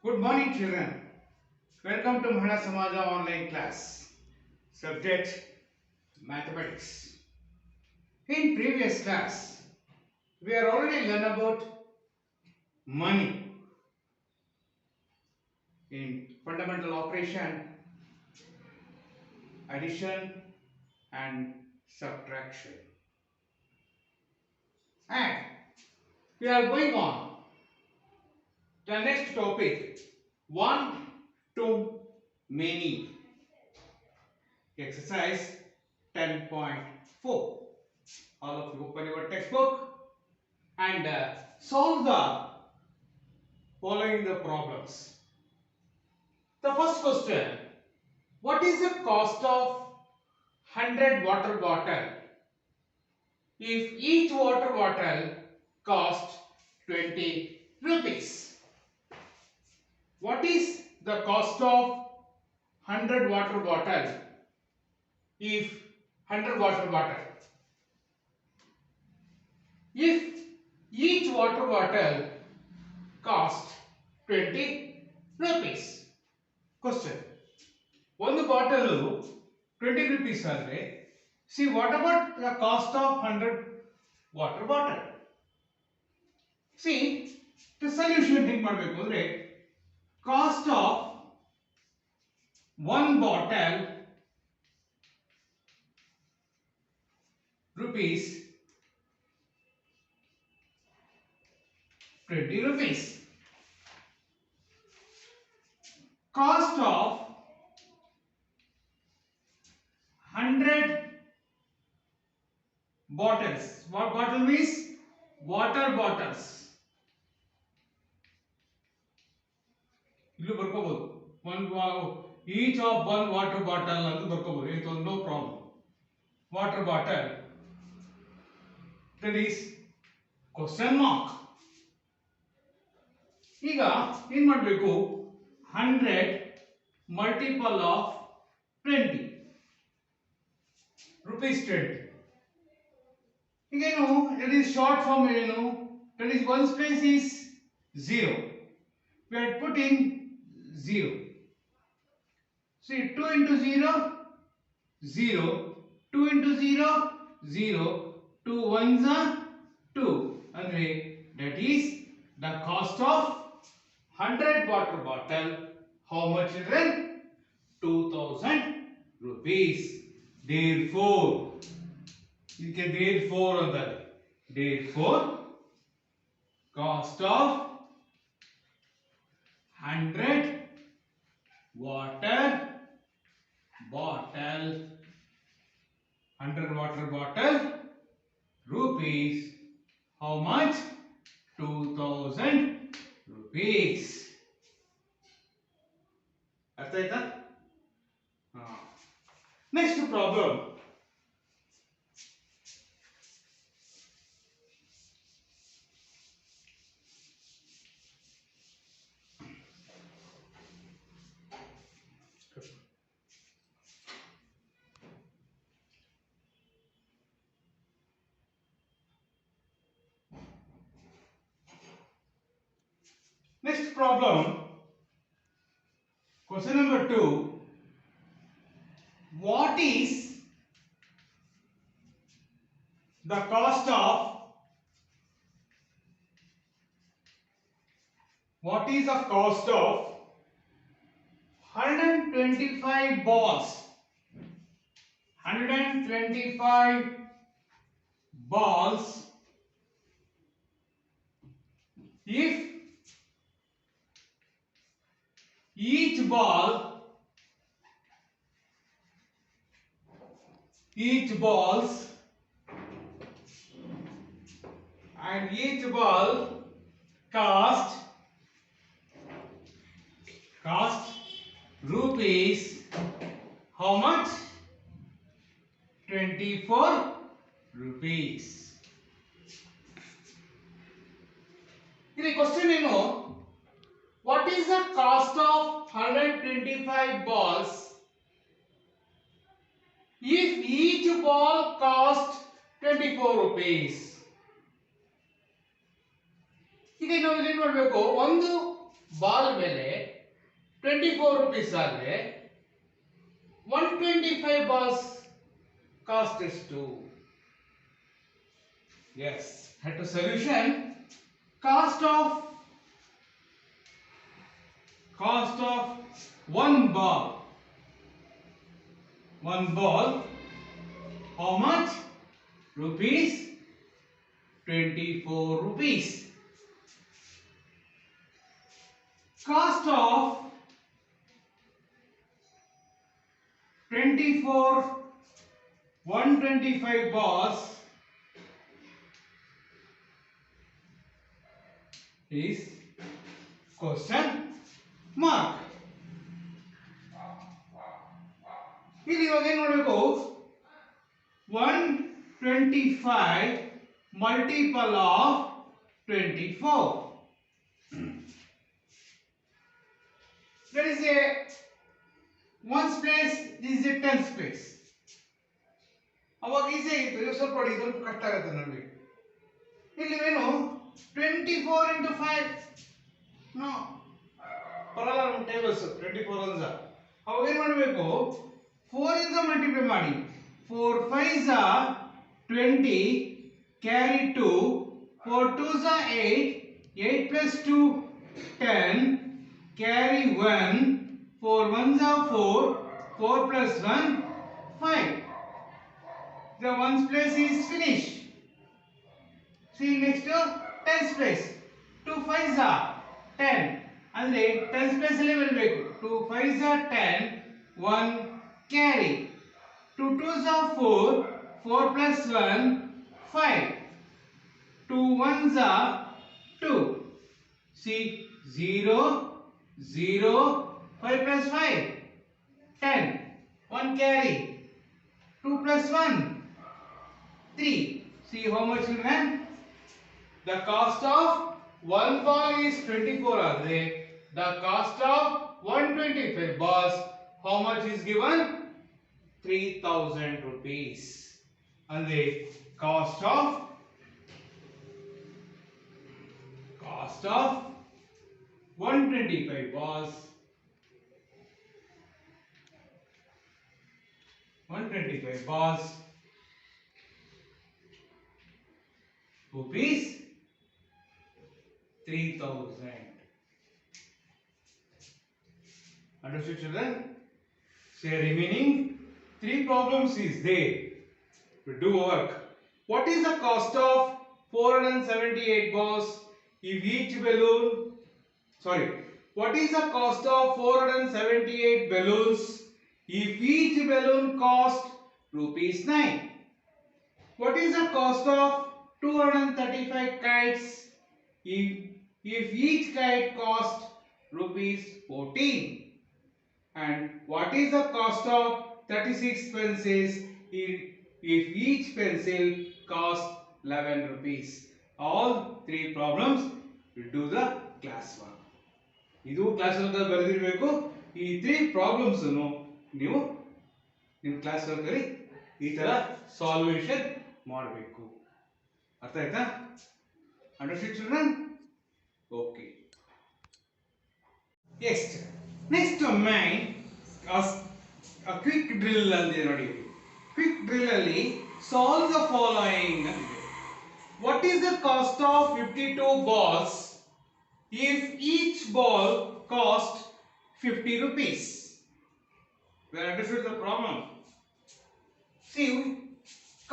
Good morning, children. Welcome to Mahana Samaja online class. Subject Mathematics. In previous class, we are already learned about money in fundamental operation, addition, and subtraction. And we are going on the next topic, one to many. Exercise 10.4. All of you open your textbook and solve the following the problems. The first question, what is the cost of 100 water bottle if each water bottle costs 20 rupees? What is the cost of 100 water bottle if 100 water bottle? If each water bottle cost 20 rupees. Question. ಒಂದು bottle 20 rupees ಆದರೆ see what about the cost of 100 water bottle? See the solution ಹೆಂಗೆ ಮಾಡಬೇಕು ಅಂದ್ರೆ cost of one bottle rupees 20 rupees. Cost of 100 bottles. What bottle means? Water bottles. ಇಲ್ಲಿ ಬರ್ಕೋಬಹುದು each of one water bottle ಅಂತ ಬರ್ಕೋಬಹುದು. It was no problem. Water bottle. That is question mark. ಈಗ ಏನು ಮಾಡಬೇಕು 100 multiple of 20 rupees 20. ಈಗೇನು that is short form ಏನು that is one space is 0. We are putting 0. See 2 into 0 0, 2 into 0 0, 2 ones are 2 andre that is the cost of 100 water bottle. How much is it? 2000 rupees. Therefore, you can therefore on that. Therefore, cost of 100 water bottle, 100 water bottle rupees. How much? 2000 rupees. ಅರ್ಥ ಆಯ್ತಾ? Next problem. Next problem. Question number 2. What is the cost of what is the cost of 125 balls? 125 balls if each balls and each ball cost rupees how much? 24 rupees. The question ಏನು what is the cost of 125 balls if each ball cost 24 rupees? ಈಗ ನಾವು ಏನು ಮಾಡಬೇಕು ಒಂದು ball ಬೆಲೆ 24 rupees ಆದರೆ 125 balls cost ಎಷ್ಟು? Yes, at a solution, cost of one ball, how much? Rupees 24 rupees. Cost of 24 125 balls is question mark. ಇಲ್ಲಿ ಇವಾಗ ಏನು ಮಾಡಬೇಕು? 125 multiple of 24. There is a ones place, this is a tens place. ಅವಾಗ easy ಆಗಿತ್ತು, ಇದು ಸ್ವಲ್ಪ ಕಷ್ಟ ಆಗುತ್ತೆ ನಮಗೆ. ಇಲ್ಲಿ ಏನು 24 into 5 ನೋ ಬರಲ್ಲ ನಮ್ಮ ಟೇಬಲ್ಸ್ 24 ಅನ್ಸ. ಅವಾಗ ಏನು ಮಾಡಬೇಕು? 4 ಇಂದ ಮಲ್ಟಿಪ್ಲೈ ಮಾಡಿ. 4 5s are 20, carry 2, 4 2s are 8, 8 plus 2 10, carry 1, 4 1s are 4, 4 plus 1 5. The ones place is finished. See next to tens place. 2 5s are 10. ಅಂದ್ರೆ tens place ಅಲ್ಲಿ ಬರಬೇಕು. 2 5s are 10, 1 carry. 2 2s are 4, 4 plus 1 5. 2 1s are 2. See 0 0 5 plus 5 10. 1 carry. 2 plus 1 3. See how much you have? The cost of one ball is 24 ಆದರೆ the cost of 125 balls how much is given? 3000 rupees. ಅಂದರೆ cost of 125 balls rupees 3000. Understood, children? Say remaining 3 problems is there. We do work. What is the cost of 478 balls if each balloon? Sorry. What is the cost of 478 balloons if each balloon cost rupees 9? What is the cost of 235 kites if each kite cost rupees 14? And what is the cost of 36 pencils if each pencil cost 11 rupees? All 3 problems we do the class 1. ಇದು class work ಬರೆದಿರಬೇಕು. ಈ 3 problems ಅನ್ನು ನೀವು ನಿಮ್ಮ class work ಅಲ್ಲಿ ಈ ತರ salvation ಮಾಡಬೇಕು. ಅರ್ಥ ಆಯ್ತಾ? Understand children? Okay. Next main quick drill ಅಂತ ನೋಡಿ. ಕ್ವಿಕ್ ಡ್ರಿಲ್ ಅಲ್ಲಿ ಸಾಲ್ವ್ ದ ಫಾಲೋಯಿಂಗ್ ಅಂತ ಇದೆ. What is the cost of 52 balls if each ball cost 50 rupees? We understood the problem. See,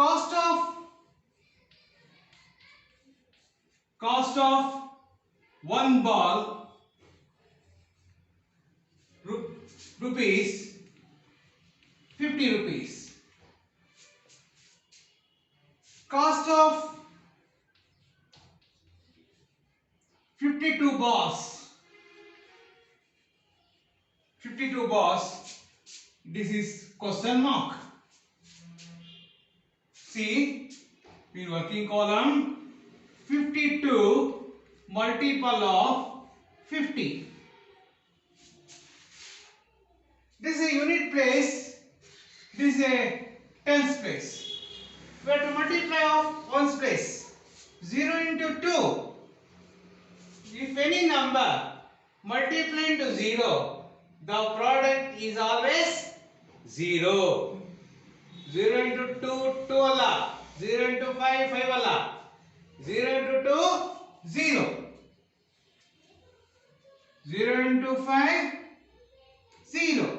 cost of one ball rupees 50 rupees. Cost of 52 balls. This is question mark. See, in working column 52 multiple of 50. This is a unit place. This is a tens place. We have to multiply of ones place. 0 into 2. If any number multiply into 0, the product is always 0. 0 into 2, 2 alla. 0 into 5, 5 alla. 0 into 2, 0. 0 into 5, 0.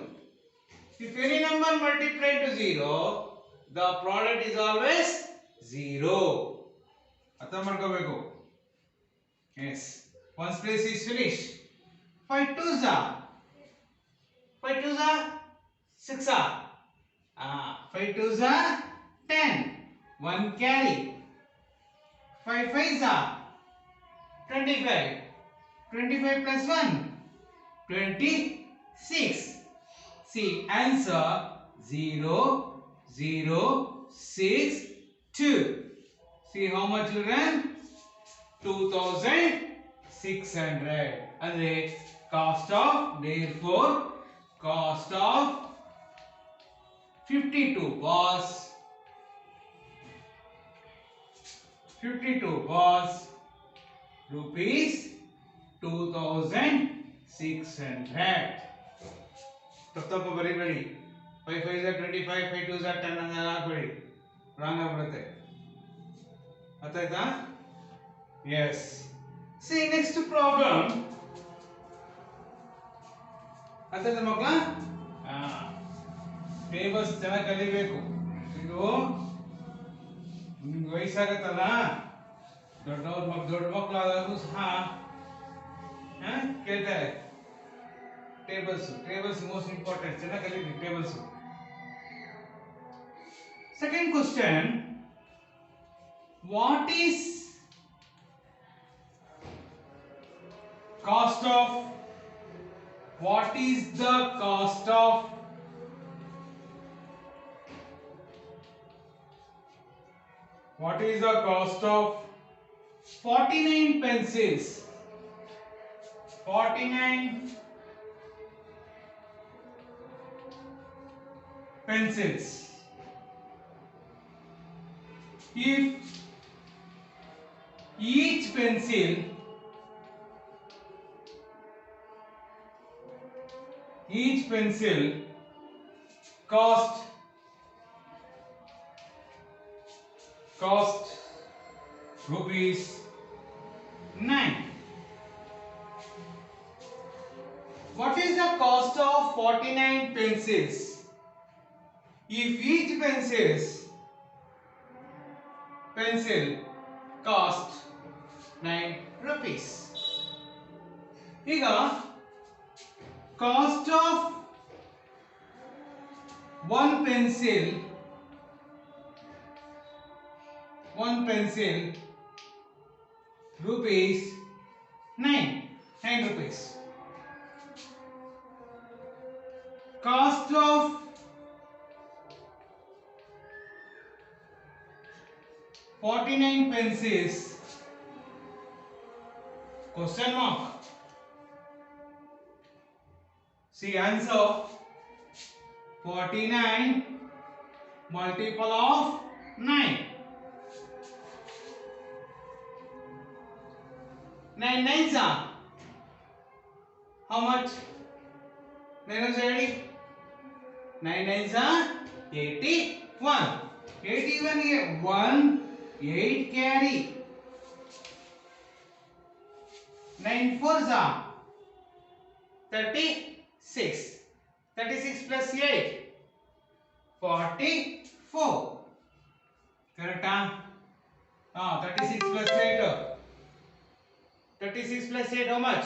If any number multiplied to 0, the product is always 0. ಅರ್ಥ ಮಾಡ್ಕೋಬೇಕು. Yes. One's place is finished. 5 twos are 5 twos are 6 are 5 twos are 10. 1 carry. 5 fives are 25. 25 plus 1 26. See, answer 0 0 6 2. See how much children? 2600. And the cost of, therefore, cost of 52 was rupees 2600. ತಪ್ಪ ಬರೀಬೇಡಿ. 5 5s are 25, 5 2s are 10 ಅಂತ ಹಾಕಬೇಡಿ, wrong ಆಗ್ಬಿಡುತ್ತೆ. ಅರ್ಥ ಆಯ್ತಾ? Yes. See next problem. ಅರ್ಥ ಆಯ್ತಾ ಮಕ್ಕಳ? Tables ಚೆನ್ನಾಗಿ ಕಲಿಬೇಕು. ಇದು ನಿಮ್ಗೆ ವಯಸ್ಸಾಗತ್ತಲ್ಲ, ದೊಡ್ಡ ಮಕ್ಕಳಾದಾಗೂ ಸಹ ಕೇಳ್ತಾರೆ. Tables most important. ಚೆನ್ನಾಗಿ ಕಲಿಬೇಕು tables. Second question. What is the cost of 49 pencils? 49 pencils. If each pencil cost rupees 9. What is the cost of 49 pencils? If each pencil cost 9 rupees. ಈಗ cost of one pencil rupees 9 rupees. Cost of 49 pencils, question mark. See answer, 49 multiple of 9. 9 nines are how much? 9 is 80. 9 nines are 81. 81 here 1 8 carry. 9 fours are 36. 36 plus 8 44. Correct? 36 plus 8. 36 plus 8 how much?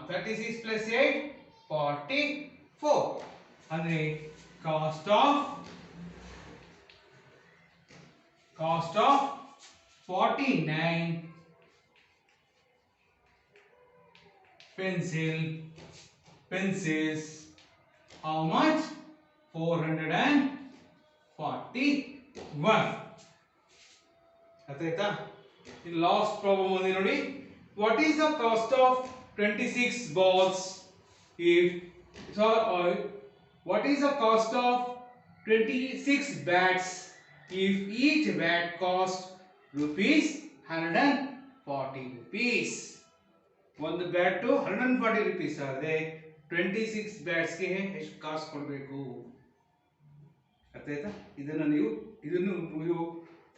36 plus 8 44. Andre cost of 49 pencils how much? 441. ಅರ್ಥಾಯ್ತಾ? Last problem ಒಂದು ನೋಡಿ. What is the cost of 26 balls if what is the cost of 26 bats if each bat cost rupees 140 rupees? ಒಂದು bat 140 rupees ಆದರೆ 26 ಬ್ಯಾಟ್ಸ್ಗೆ ಎಷ್ಟು ಕಾಸು ಕೊಡಬೇಕು ಅರ್ಥ ಆಯ್ತಾ? ಇದನ್ನು ನೀವು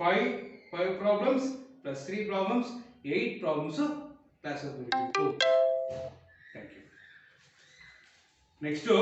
5 problems plus 3 problems 8 problems class ಬರೀಬೇಕು. Thank you. ನೆಕ್ಸ್ಟು